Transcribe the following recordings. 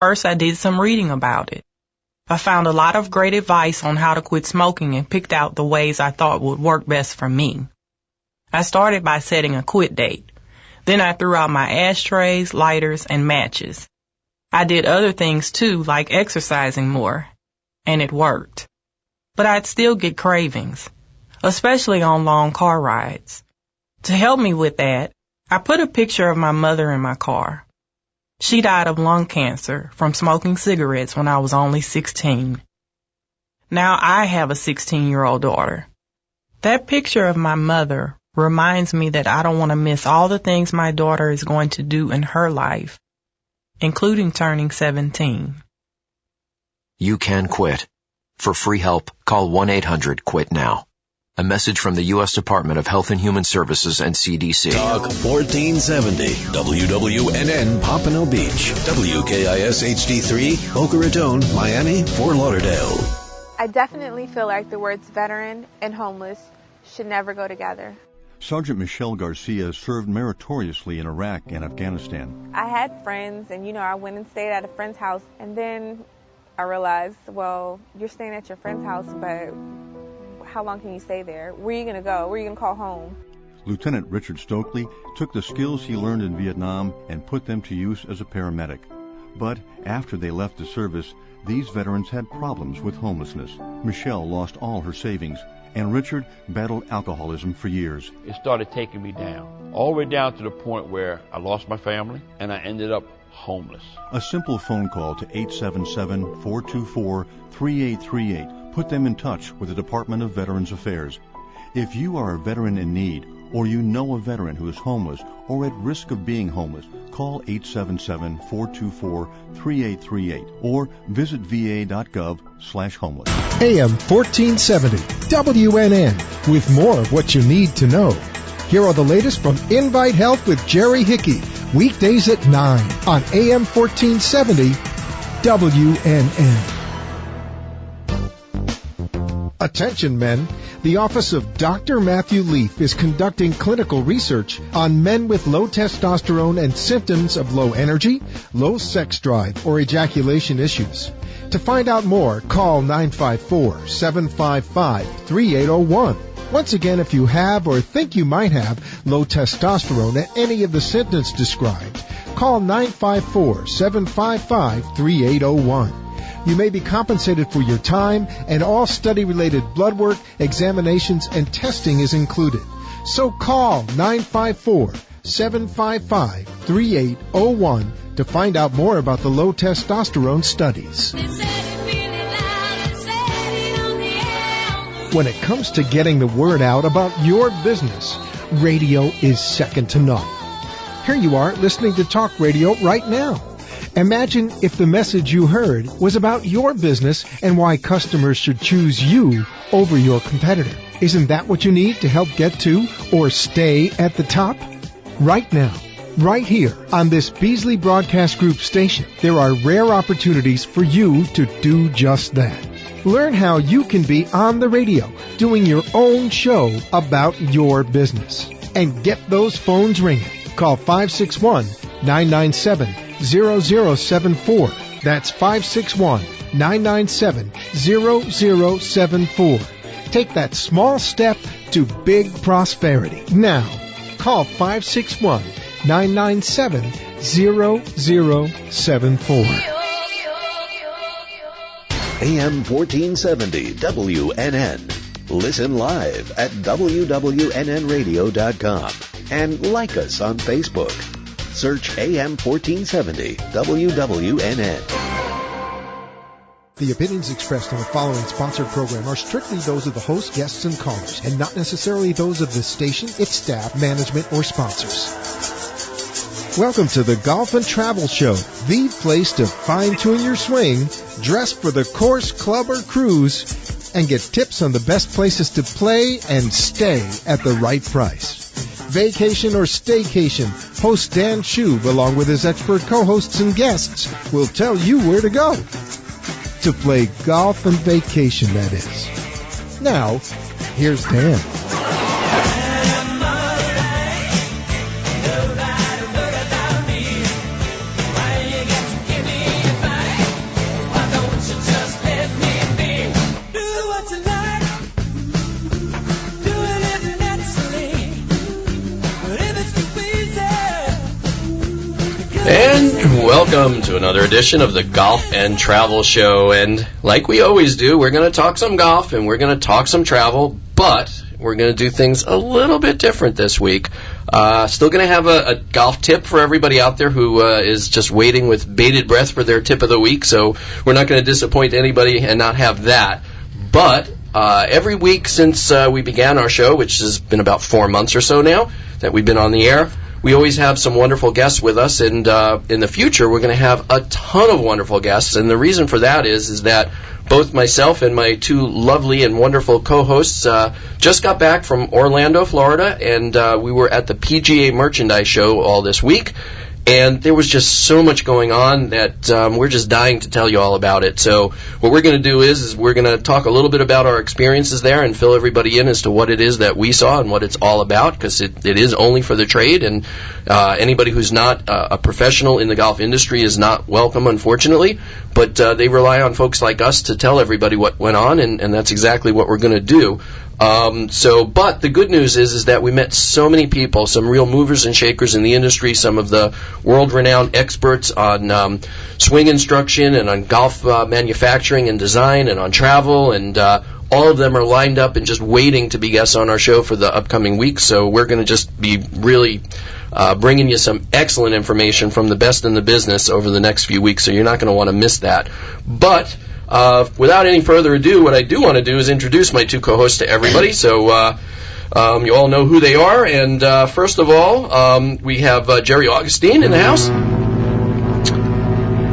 First, I did some reading about it. I found a lot of great advice on how to quit smoking and picked out the ways I thought would work best for me. I started by setting a quit date. Then I threw out my ashtrays, lighters, and matches. I did other things too, like exercising more, and it worked. But I'd still get cravings, especially on long car rides. To help me with that, I put a picture of my mother in my car. She died of lung cancer from smoking cigarettes when I was only 16. Now I have a 16-year-old daughter. That picture of my mother reminds me that I don't want to miss all the things my daughter is going to do in her life, including turning 17. You can quit. For free help, call 1-800-QUIT-NOW. A message from the U.S. Department of Health and Human Services and CDC. Talk 1470, WWNN Pompano Beach, WKIS HD3, Boca Raton, Miami, Fort Lauderdale. I definitely feel like the words veteran and homeless should never go together. Sergeant Michelle Garcia served meritoriously in Iraq and Afghanistan. I had friends, and I went and stayed at a friend's house, and then I realized, well, you're staying at your friend's house, but how long can you stay there? Where are you going to go? Where are you going to call home? Lieutenant Richard Stokely took the skills he learned in Vietnam and put them to use as a paramedic. But after they left the service, these veterans had problems with homelessness. Michelle lost all her savings, and Richard battled alcoholism for years. It started taking me down, all the way down to the point where I lost my family and I ended up homeless. A simple phone call to 877-424-3838 put them in touch with the Department of Veterans Affairs. If you are a veteran in need, or you know a veteran who is homeless or at risk of being homeless, call 877-424-3838 or visit va.gov/homeless. AM 1470 WNN, with more of what you need to know. Here are the latest from Invite Health with Jerry Hickey, weekdays at 9 on AM 1470 WNN. Attention men, the Office of Dr. Matthew Leaf is conducting clinical research on men with low testosterone and symptoms of low energy, low sex drive, or ejaculation issues. To find out more, call 954-755-3801. Once again, if you have or think you might have low testosterone and any of the symptoms described, call 954-755-3801. You may be compensated for your time, and all study-related blood work, examinations, and testing is included. So call 954-755-3801 to find out more about the low testosterone studies. When it comes to getting the word out about your business, radio is second to none. Here you are listening to talk radio right now. Imagine if the message you heard was about your business and why customers should choose you over your competitor. Isn't that what you need to help get to or stay at the top? Right now, right here on this Beasley Broadcast Group station, there are rare opportunities for you to do just that. Learn how you can be on the radio doing your own show about your business. And get those phones ringing. Call 561-997-0074. That's 561-997-0074. Take that small step to big prosperity. Now, call 561-997-0074. AM 1470 WNN. Listen live at wwnnradio.com and like us on Facebook. Search AM 1470 WWNN. The opinions expressed on the following sponsored program are strictly those of the host, guests, and callers, and not necessarily those of the station, its staff, management, or sponsors. Welcome to the Golf and Travel Show, the place to fine-tune your swing, dress for the course, club, or cruise, and get tips on the best places to play and stay at the right price. Vacation or staycation, host Dan Shub, along with his expert co-hosts and guests, will tell you where to go. To play golf and vacation, that is. Now, here's Dan. Welcome to another edition of the Golf and Travel Show. And like we always do, we're going to talk some golf and we're going to talk some travel, but we're going to do things a little bit different this week. Still going to have a golf tip for everybody out there who is just waiting with bated breath for their tip of the week, so we're not going to disappoint anybody and not have that. But every week since we began our show, which has been about 4 months or so now that we've been on the air, we always have some wonderful guests with us, and in the future we're going to have a ton of wonderful guests, and the reason for that is that both myself and my two lovely and wonderful co-hosts just got back from Orlando, Florida, and we were at the PGA Merchandise Show all this week. And there was just so much going on that we're just dying to tell you all about it. So what we're going to do is we're going to talk a little bit about our experiences there and fill everybody in as to what it is that we saw and what it's all about, because it is only for the trade, and anybody who's not a professional in the golf industry is not welcome, unfortunately. But they rely on folks like us to tell everybody what went on, and that's exactly what we're going to do. But the good news is that we met so many people, some real movers and shakers in the industry, some of the world-renowned experts on swing instruction and on golf manufacturing and design and on travel, and all of them are lined up and just waiting to be guests on our show for the upcoming weeks. So we're going to just be really bringing you some excellent information from the best in the business over the next few weeks, so you're not going to want to miss that. But without any further ado, what I do want to do is introduce my two co-hosts to everybody. So you all know who they are. And first of all, we have Jerry Augustine in the house.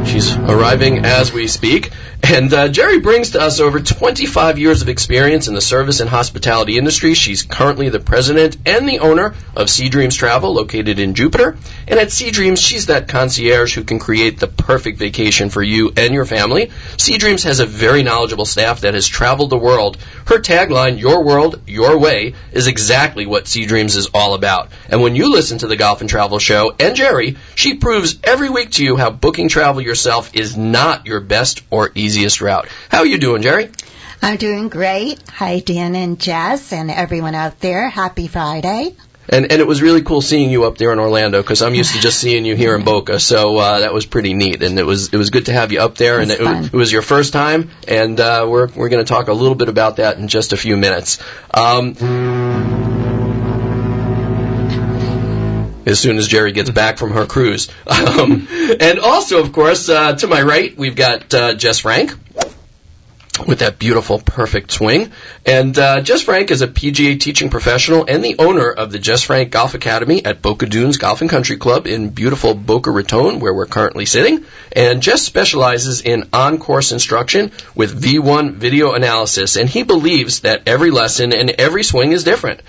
She's arriving as we speak. And Jerry brings to us over 25 years of experience in the service and hospitality industry. She's currently the president and the owner of Sea Dreams Travel, located in Jupiter. And at Sea Dreams, she's that concierge who can create the perfect vacation for you and your family. Sea Dreams has a very knowledgeable staff that has traveled the world. Her tagline, "Your World, Your Way," is exactly what Sea Dreams is all about. And when you listen to the Golf and Travel Show and Jerry, she proves every week to you how booking travel yourself is not your best or easiest route. How are you doing, Jerry? I'm doing great. Hi, Dan and Jess and everyone out there. Happy Friday. And it was really cool seeing you up there in Orlando, because I'm used to just seeing you here in Boca, so that was pretty neat. And it was good to have you up there, and it was your first time, and we're going to talk a little bit about that in just a few minutes. As soon as Jerry gets back from her cruise. And also, of course, to my right, we've got Jess Frank with that beautiful, perfect swing. And Jess Frank is a PGA teaching professional and the owner of the Jess Frank Golf Academy at Boca Dunes Golf and Country Club in beautiful Boca Raton, where we're currently sitting. And Jess specializes in on-course instruction with V1 video analysis, and he believes that every lesson and every swing is different.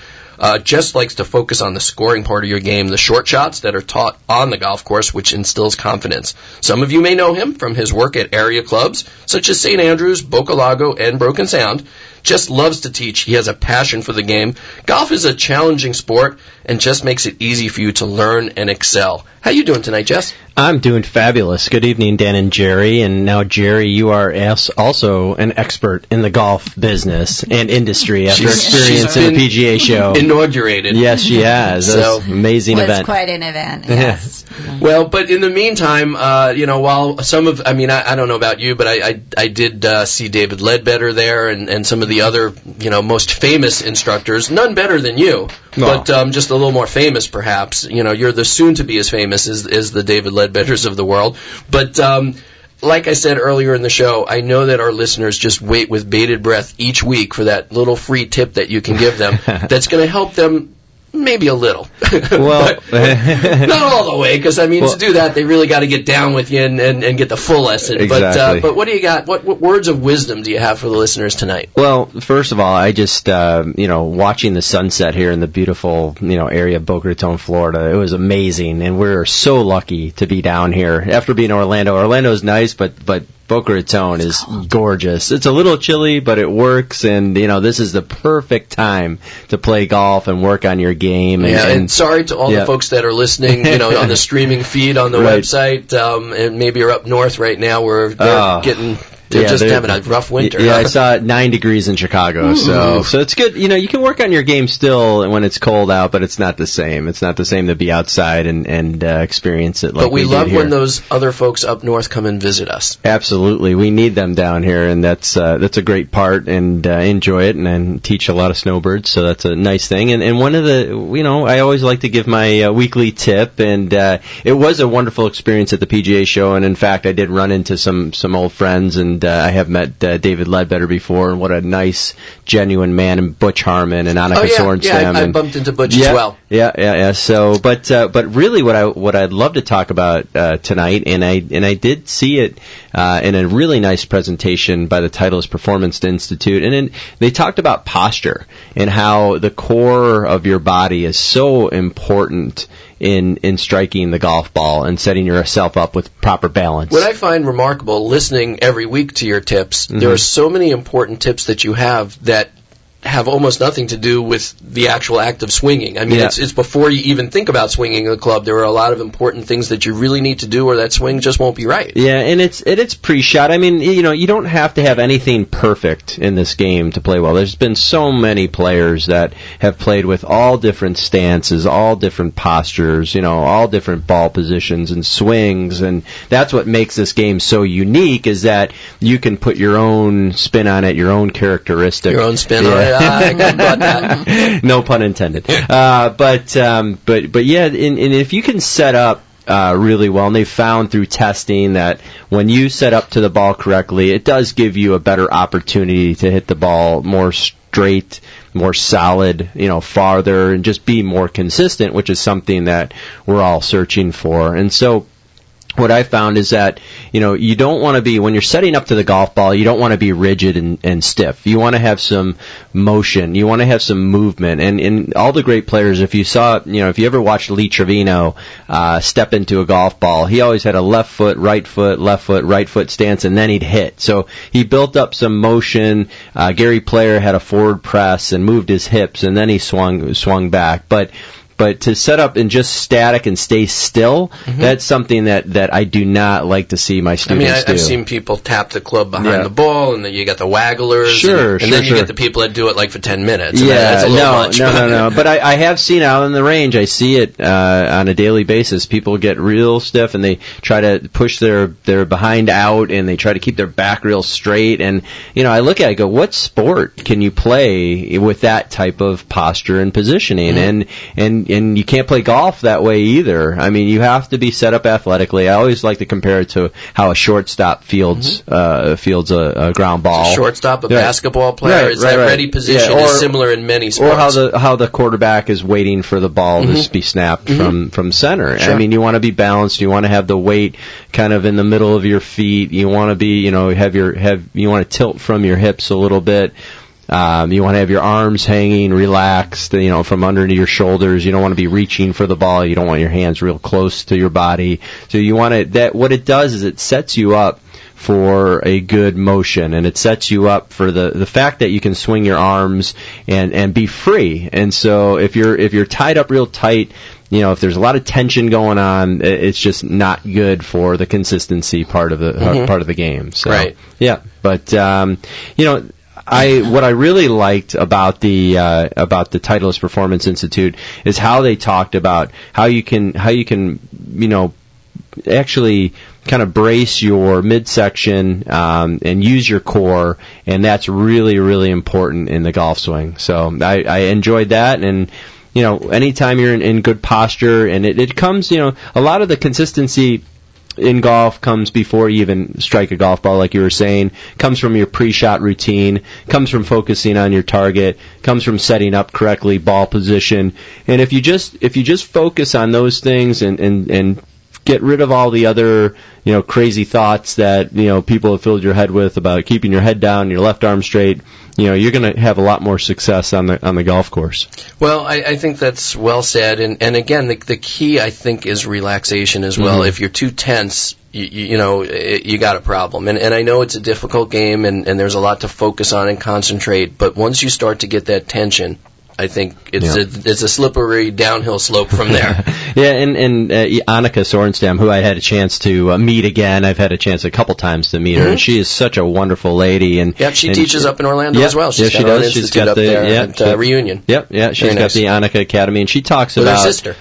Jess likes to focus on the scoring part of your game, the short shots that are taught on the golf course, which instills confidence. Some of you may know him from his work at area clubs, such as St. Andrews, Boca Lago, and Broken Sound. Jess loves to teach. He has a passion for the game. Golf is a challenging sport, and Jess makes it easy for you to learn and excel. How you doing tonight, Jess? I'm doing fabulous. Good evening, Dan and Jerry. And now, Jerry, you are also an expert in the golf business and industry after experience in the PGA show. Inaugurated. Yes, she has. So amazing event. It was quite an event, yes. Well, but in the meantime, while some of, I don't know about you, but I did see David Ledbetter there and some of the other, most famous instructors. None better than you, but just a little more famous, perhaps. You're the soon-to-be as famous as the David Ledbetters of the world. But like I said earlier in the show, I know that our listeners just wait with bated breath each week for that little free tip that you can give them that's going to help them maybe a little. Well, not all the way, because, to do that, they really got to get down with you and get the full lesson. Exactly. But what do you got? What words of wisdom do you have for the listeners tonight? Well, first of all, I just, watching the sunset here in the beautiful, area of Boca Raton, Florida, it was amazing, and we're so lucky to be down here. After being in Orlando, Orlando's nice, but Boca Raton is gorgeous. It's a little chilly, but it works, and, this is the perfect time to play golf and work on your game. And sorry to all the folks that are listening, on the streaming feed on the website, and maybe you're up north right now where they're getting They're just having a rough winter. Yeah, I saw 9 degrees in Chicago, so it's good. You know, you can work on your game still when it's cold out, but it's not the same. It's not the same to be outside and experience it like But we did love here. when those other folks up north come and visit us. Absolutely, we need them down here, and that's a great part, and enjoy it, and teach a lot of snowbirds, so that's a nice thing. And one of the, you know, I always like to give my weekly tip, and it was a wonderful experience at the PGA show, and in fact, I did run into some old friends, and I have met David Ledbetter before, and what a nice, genuine man, and Butch Harmon, and Annika Sorenstam. Yeah, I bumped into Butch as well. Yeah. So, but really, what I'd love to talk about tonight, and I did see it in a really nice presentation by the Titleist Performance Institute, and they talked about posture and how the core of your body is so important in striking the golf ball and setting yourself up with proper balance. What I find remarkable, listening every week to your tips, there are so many important tips that you have that have almost nothing to do with the actual act of swinging. I mean, it's before you even think about swinging the club. There are a lot of important things that you really need to do, or that swing just won't be right. Yeah, and it's pre-shot. I mean, you know, you don't have to have anything perfect in this game to play well. There's been so many players that have played with all different stances, all different postures, you know, all different ball positions and swings, and that's what makes this game so unique, is that you can put your own spin on it, your own characteristic. Your own spin on it. I got that. No pun intended. But yeah, and if you can set up really well, and they've found through testing that when you set up to the ball correctly, it does give you a better opportunity to hit the ball more straight, more solid, you know, farther, and just be more consistent, which is something that we're all searching for. And so what I found is that, you know, you don't want to be, when you're setting up to the golf ball, you don't want to be rigid and stiff. You want to have some motion. You want to have some movement. And all the great players, if you saw, you know, if you ever watched Lee Trevino step into a golf ball, he always had a left foot, right foot stance, and then he'd hit. So he built up some motion. Gary Player had a forward press and moved his hips, and then he swung back. But to set up and just static and stay still, that's something that I do not like to see my students do. I've seen people tap the club behind the ball, and then you got the wagglers, and then you get the people that do it like for 10 minutes. And that's a little much. No. But I have seen out on the range, I see it on a daily basis. People get real stiff, and they try to push their behind out, and they try to keep their back real straight. And, you know, I look at it, I go, what sport can you play with that type of posture and positioning? And you can't play golf that way either. I mean, you have to be set up athletically. I always like to compare it to how a shortstop fields a ground ball. A shortstop, a basketball player, that ready position is similar in many sports. Or how the quarterback is waiting for the ball to be snapped from center. Sure. I mean, you want to be balanced. You want to have the weight kind of in the middle of your feet. You want to be, you know, you want to tilt from your hips a little bit. You want to have your arms hanging relaxed, you know, from under your shoulders. You don't want to be reaching for the ball. You don't want your hands real close to your body. So you want to, what it does is it sets you up for a good motion, and it sets you up for the fact that you can swing your arms and be free. And so if you're tied up real tight, you know, if there's a lot of tension going on, it's just not good for the consistency part of the game. So, right. Yeah. But you know, what I really liked about the Titleist Performance Institute is how they talked about how you can you know, actually kind of brace your midsection and use your core, and that's really, really important in the golf swing. So I enjoyed that, and you know, anytime you're in good posture, and it comes, you know, a lot of the consistency in golf comes before you even strike a golf ball, like you were saying, comes from your pre-shot routine, comes from focusing on your target, comes from setting up correctly, ball position. And if you just focus on those things and get rid of all the other, you know, crazy thoughts that, you know, people have filled your head with about keeping your head down, your left arm straight, you know, you're going to have a lot more success on the golf course. Well, I think that's well said, and again, the key, I think, is relaxation as well. If you're too tense, you know, you got a problem. And I know it's a difficult game, and there's a lot to focus on and concentrate, but once you start to get that tension, I think it's a slippery downhill slope from there. Yeah, and Annika Sorenstam, who I had a chance to meet again. I've had a chance a couple times to meet her, and she is such a wonderful lady. And she teaches up in Orlando as well. She's got an institute up there at Reunion. She's got the Annika Academy, and she talks about her sister.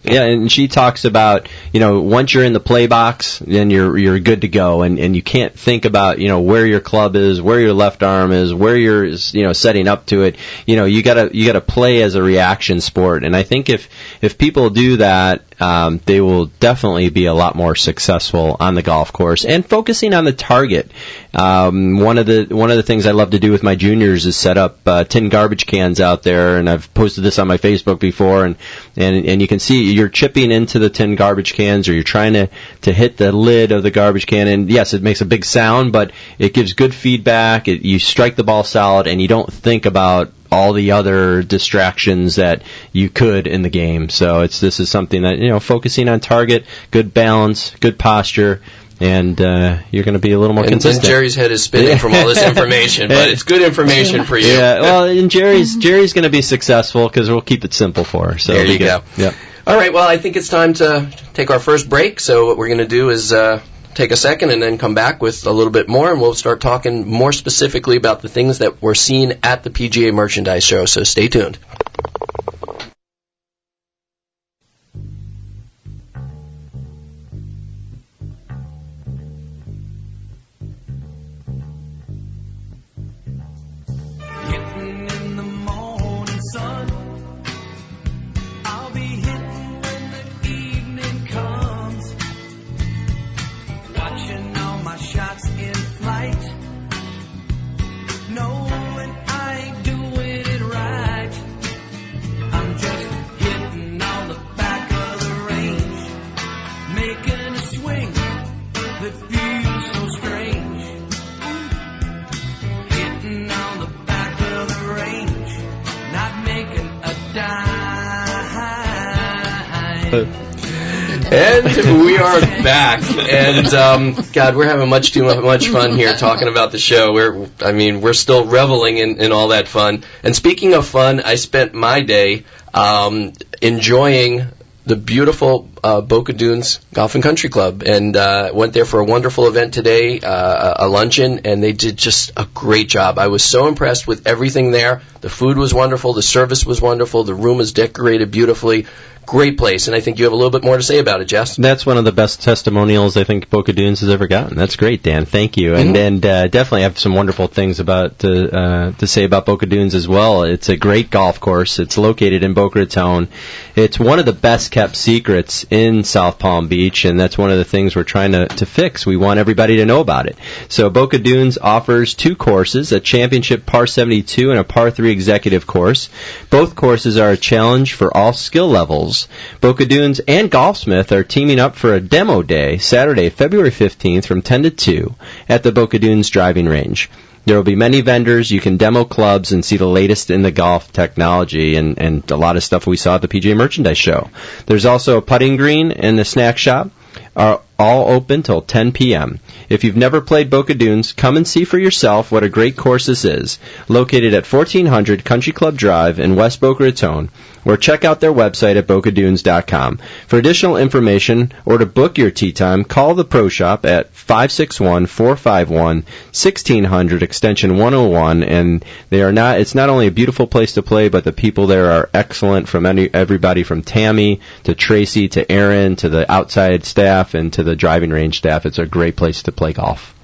And she talks about, once you're in the play box, then you're good to go, and you can't think about, where your club is, where your left arm is, where you're, setting up to it. You gotta play as a reaction sport, and I think if people do that, they will definitely be a lot more successful on the golf course and focusing on the target. One of the things I love to do with my juniors is set up tin garbage cans out there, and I've posted this on my Facebook before, and you can see you're chipping into the tin garbage cans, or you're trying to hit the lid of the garbage can, and yes, it makes a big sound, but it gives good feedback. You strike the ball solid, and you don't think about all the other distractions that you could in the game. So this is something that, focusing on target, good balance, good posture, and you're going to be a little more consistent. And Jerry's head is spinning from all this information, but it's good information for you. Yeah, well, and Jerry's going to be successful because we'll keep it simple for her. So there you go. Yeah. All right, well, I think it's time to take our first break. So what we're going to do is take a second and then come back with a little bit more, and we'll start talking more specifically about the things that we're seeing at the PGA Merchandise Show. So stay tuned. And we are back, and God, we're having much too much fun here talking about the show. We're still reveling in all that fun. And speaking of fun, I spent my day enjoying the beautiful Boca Dunes Golf and Country Club, and went there for a wonderful event today, a luncheon, and they did just a great job. I was so impressed with everything there. The food was wonderful, the service was wonderful, the room was decorated beautifully. Great place, and I think you have a little bit more to say about it, Jess. That's one of the best testimonials I think Boca Dunes has ever gotten. That's great, Dan. Thank you. Mm-hmm. And definitely have some wonderful things to say about Boca Dunes as well. It's a great golf course. It's located in Boca Raton. It's one of the best kept secrets in South Palm Beach, and that's one of the things we're trying to fix. We want everybody to know about it. So Boca Dunes offers 2 courses, a championship par 72 and a par 3 executive course. Both courses are a challenge for all skill levels. Boca Dunes and Golfsmith are teaming up for a demo day Saturday, February 15th from 10 to 2 at the Boca Dunes driving range. There will be many vendors. You can demo clubs and see the latest in the golf technology and a lot of stuff we saw at the PGA Merchandise Show. There's also a putting green and a snack shop. Are all open till 10 p.m. If you've never played Boca Dunes, come and see for yourself what a great course this is. Located at 1400 Country Club Drive in West Boca Raton, or check out their website at bocadunes.com. For additional information or to book your tee time, call the Pro Shop at 561-451-1600 extension 101, and it's not only a beautiful place to play, but the people there are excellent, from everybody from Tammy to Tracy to Aaron to the outside staff and to the driving range staff. It's a great place to play golf.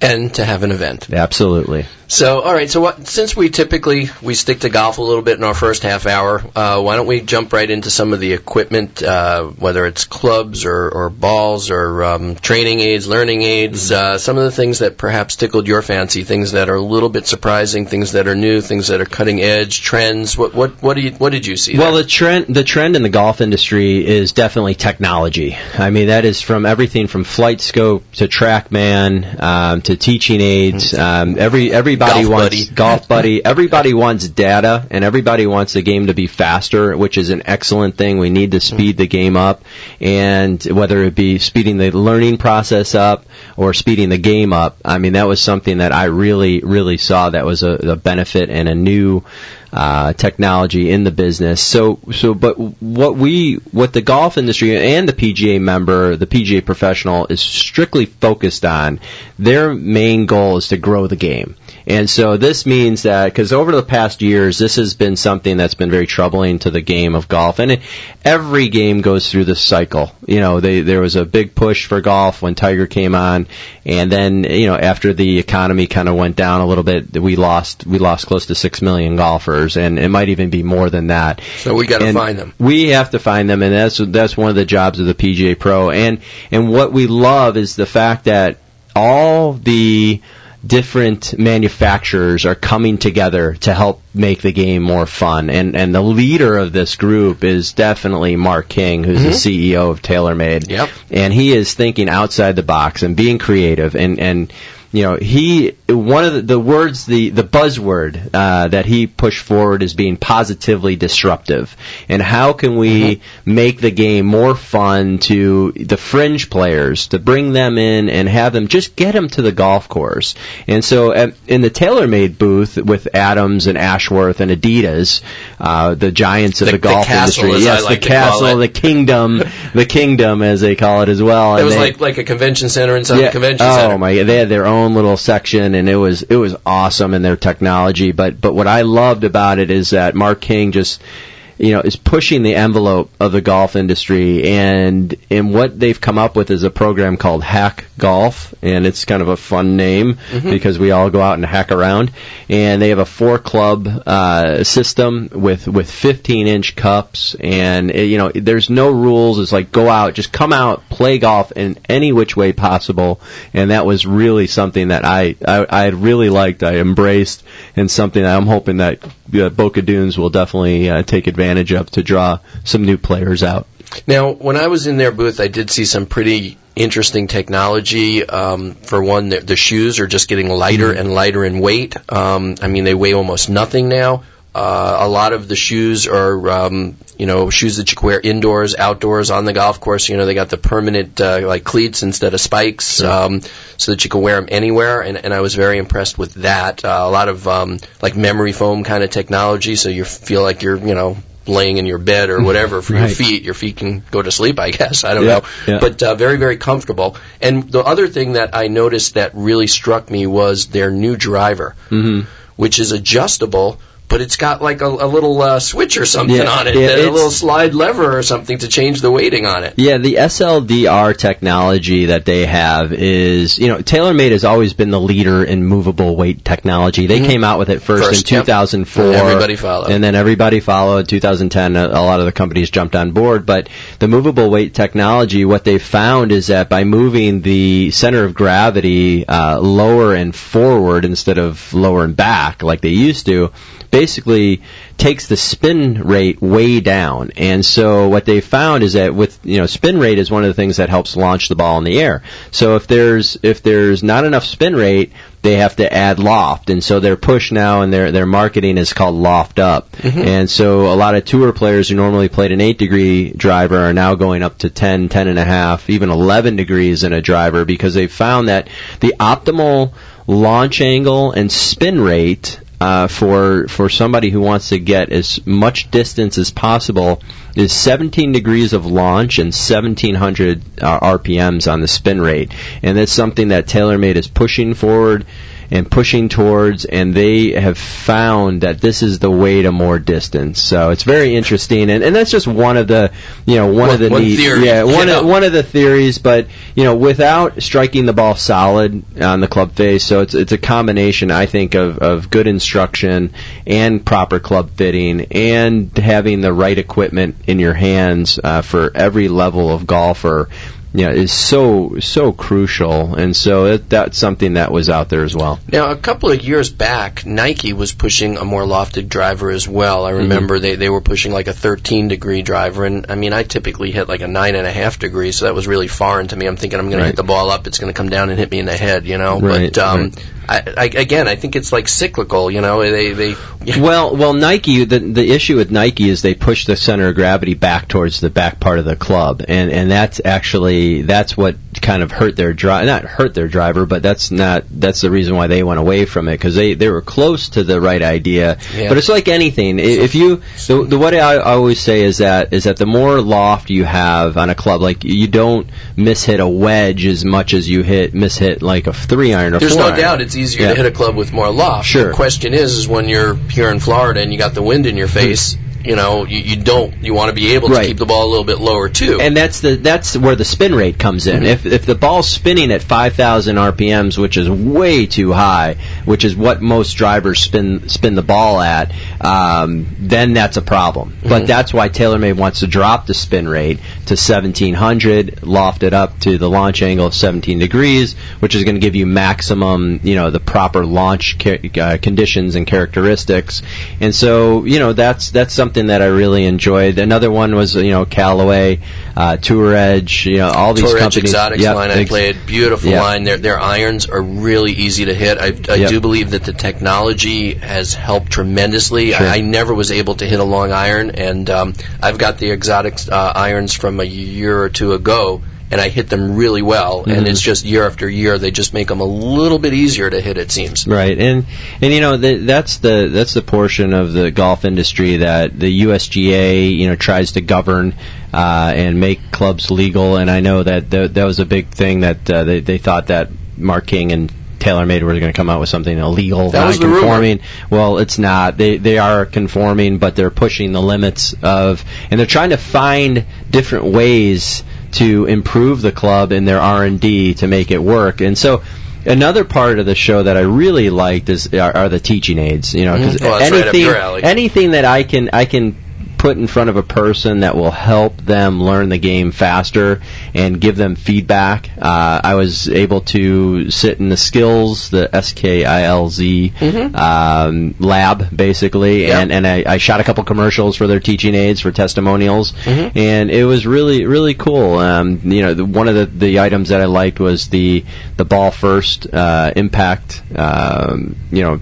And to have an event. Absolutely. So, all right, since we stick to golf a little bit in our first half hour, why don't we jump right into some of the equipment, whether it's clubs or balls or training aids, learning aids, some of the things that perhaps tickled your fancy, things that are a little bit surprising, things that are new, things that are cutting edge, trends. What did you see? Well, the trend in the golf industry is definitely technology. I mean, that is from everything from Flight Scope to TrackMan to teaching aids. Everybody wants Golf Buddy. Everybody wants data, and everybody wants the game to be faster, which is an excellent thing. We need to speed the game up, and whether it be speeding the learning process up or speeding the game up. I mean, that was something that I really saw that was a benefit and a new technology in the business. But what the golf industry and the PGA member, the PGA professional, is strictly focused on, their main goal is to grow the game. And so this means that, because over the past years, this has been something that's been very troubling to the game of golf. And every game goes through this cycle. There was a big push for golf when Tiger came on, and then, after the economy kind of went down a little bit, we lost close to 6 million golfers, and it might even be more than that. So we got to find them. We have to find them, and that's one of the jobs of the PGA Pro. And what we love is the fact that all the different manufacturers are coming together to help make the game more fun. And the leader of this group is definitely Mark King, who's the CEO of TaylorMade. Yep. And he is thinking outside the box and being creative. And one of the words, the buzzword that he pushed forward is being positively disruptive. And how can we make the game more fun to the fringe players, to bring them in and have them just get them to the golf course? And so in the TaylorMade booth with Adams and Ashworth and Adidas, the giants of the golf industry. Yes, the castle, the kingdom as they call it as well. It was like a convention center inside the convention center. Oh my, they had their own little section, and it was awesome in their technology. But what I loved about it is that Mark King just is pushing the envelope of the golf industry, and what they've come up with is a program called Hack Golf, and it's kind of a fun name because we all go out and hack around. And they have a 4-club system with 15-inch cups, and there's no rules. It's like, go out, just come out, play golf in any which way possible. And that was really something that I really liked, I embraced, and something that I'm hoping that Boca Dunes will definitely take advantage of to draw some new players out. Now, when I was in their booth, I did see some pretty interesting technology. For one, the shoes are just getting lighter and lighter in weight. They weigh almost nothing now. A lot of the shoes are, shoes that you can wear indoors, outdoors, on the golf course. They got the permanent, cleats instead of spikes, so that you can wear them anywhere. And I was very impressed with that. A lot of, memory foam kind of technology, so you feel like you're, laying in your bed or whatever for your feet. Your feet can go to sleep, I guess. I don't know. Yeah. But very, very comfortable. And the other thing that I noticed that really struck me was their new driver, which is adjustable, but it's got like a little switch or something on it, a little slide lever or something to change the weighting on it. Yeah, the SLDR technology that they have is, TaylorMade has always been the leader in movable weight technology. They came out with it first in 2004. And everybody followed. And then everybody followed. 2010, a lot of the companies jumped on board. But the movable weight technology, what they found is that by moving the center of gravity lower and forward instead of lower and back like they used to, basically takes the spin rate way down. And so what they found is that with, spin rate is one of the things that helps launch the ball in the air. So if there's not enough spin rate, they have to add loft. And so their push now and their marketing is called Loft Up. And so a lot of tour players who normally played an 8-degree driver are now going up to 10, 10.5, even 11 degrees in a driver, because they've found that the optimal launch angle and spin rate for somebody who wants to get as much distance as possible is 17 degrees of launch and 1,700 RPMs on the spin rate. And that's something that TaylorMade is pushing forward and pushing towards, and they have found that this is the way to more distance. So it's very interesting, and that's just one of the, one of the theory. One of the theories. But without striking the ball solid on the club face, so it's a combination, I think, of good instruction and proper club fitting and having the right equipment in your hands for every level of golfer. Is so crucial, and so that's something that was out there as well. Now, a couple of years back, Nike was pushing a more lofted driver as well. I remember they were pushing like a 13-degree driver, and I typically hit like a 9.5 degrees, so that was really foreign to me. I'm thinking I'm going to hit the ball up, it's going to come down and hit me in the head, I think it's like cyclical, Well, Nike, the issue with Nike is they push the center of gravity back towards the back part of the club, and that's actually that's what kind of hurt their not hurt their driver, but that's the reason why they went away from it, because they were close to the right idea. Yeah. But it's like anything. If you the what I always say is that the more loft you have on a club, like you don't mishit a wedge as much as you mishit like a 3-iron or 4-iron. There's no doubt it's easier to hit a club with more loft. Sure. The question is when you're here in Florida and you got the wind in your face, you want to be able to keep the ball a little bit lower too. And that's where the spin rate comes in. If the ball's spinning at 5,000 RPMs, which is way too high, which is what most drivers spin the ball at, then that's a problem. But that's why TaylorMade wants to drop the spin rate to 1,700, loft it up to the launch angle of 17 degrees, which is going to give you maximum, the proper launch conditions and characteristics. And so, that's something that I really enjoyed. Another one was, Callaway, Tour Edge, all these Tour Edge companies. Exotics line I played, beautiful line. Their irons are really easy to hit. I do believe that the technology has helped tremendously. Sure. I never was able to hit a long iron, and I've got the Exotics irons from a year or two ago, and I hit them really well, and it's just year after year they just make them a little bit easier to hit, it seems. Right, and that's the portion of the golf industry that the USGA tries to govern and make clubs legal, and I know that that was a big thing that they thought that Mark King and TaylorMade were going to come out with something illegal, non-conforming. Well, it's not. They are conforming, but they're pushing the limits of, and they're trying to find different ways to improve the club in their R&D to make it work. And so another part of the show that I really liked are the teaching aids. Because anything that I can put in front of a person that will help them learn the game faster and give them feedback. I was able to sit in the Skills, the SKILZ lab, basically, and I shot a couple commercials for their teaching aids for testimonials, and it was really, really cool. One of the items that I liked was the ball first impact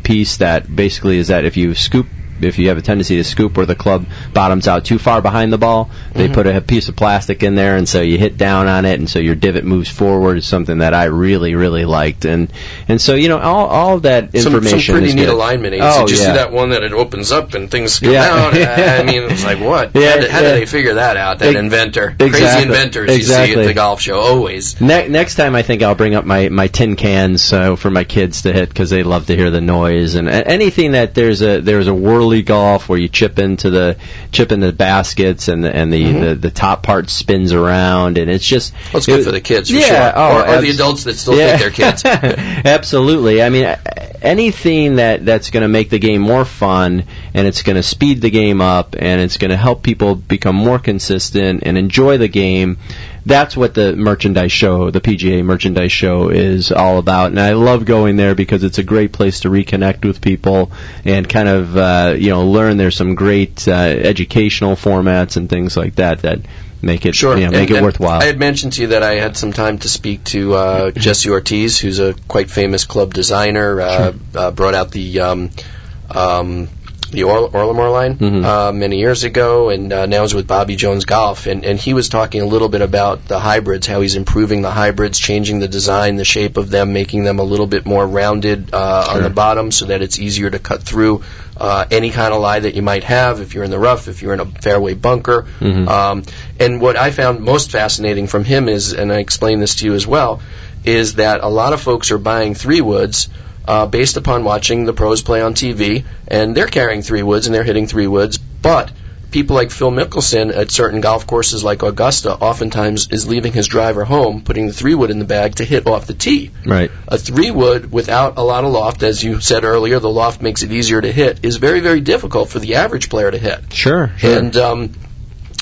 piece that basically is that if you have a tendency to scoop where the club bottoms out too far behind the ball, they put a piece of plastic in there, and so you hit down on it, and so your divot moves forward. Is something that I really, really liked, and so all of that information. Some pretty is neat good. alignment aids. Did you see that one that it opens up and things come out? I mean, it's like what? How did they figure that out? That inventor, crazy inventors you see at the golf show always. Next time, I think I'll bring up my tin cans for my kids to hit because they love to hear the noise, and anything that there's a whirly golf where you chip into the baskets and the top part spins around, and it's just it's good for the kids for sure. Or the adults that still think they're kids. Absolutely. I mean, anything that's going to make the game more fun, and it's going to speed the game up, and it's going to help people become more consistent and enjoy the game. That's what the merchandise show, the PGA merchandise show, is all about. And I love going there because it's a great place to reconnect with people and kind of, learn. There's some great educational formats and things like that make it make it worthwhile. I had mentioned to you that I had some time to speak to Jesse Ortiz, who's a quite famous club designer. Brought out the Orlamore line many years ago, and now is with Bobby Jones Golf, and he was talking a little bit about the hybrids, how he's improving the hybrids, changing the design, the shape of them, making them a little bit more rounded on the bottom so that it's easier to cut through any kind of lie that you might have if you're in the rough, if you're in a fairway bunker. And what I found most fascinating from him is, and I explained this to you as well, is that a lot of folks are buying 3-woods based upon watching the pros play on TV, and they're carrying 3-woods and they're hitting 3-woods, but people like Phil Mickelson at certain golf courses like Augusta oftentimes is leaving his driver home, putting the 3-wood in the bag to hit off the tee. Right. A 3-wood without a lot of loft, as you said earlier, the loft makes it easier to hit, is very, very difficult for the average player to hit. Sure. And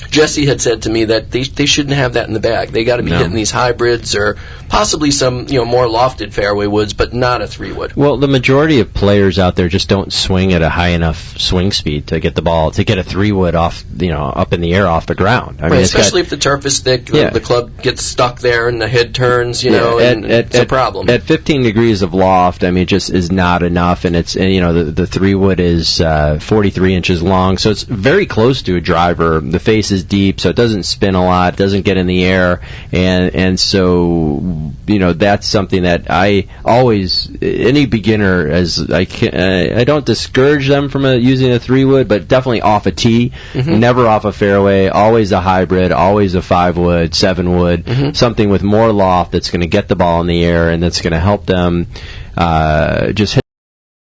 Jesse had said to me that they shouldn't have that in the bag. They got to be hitting these hybrids or possibly some more lofted fairway woods, but not a 3-wood. Well, the majority of players out there just don't swing at a high enough swing speed to get the ball to get a 3-wood off up in the air off the ground. I mean, especially if the turf is thick, the club gets stuck there and the head turns. It's a problem. At 15 degrees of loft, I mean, it just is not enough, and it's the 3-wood is 43 inches long, so it's very close to a driver. The face is as deep, so it doesn't spin a lot, doesn't get in the air, and so that's something that I always, any beginner, as I don't discourage them from using a 3-wood, but definitely off a tee, never off a fairway, always a hybrid, always a 5-wood, 7-wood, something with more loft that's going to get the ball in the air and that's going to help them just hit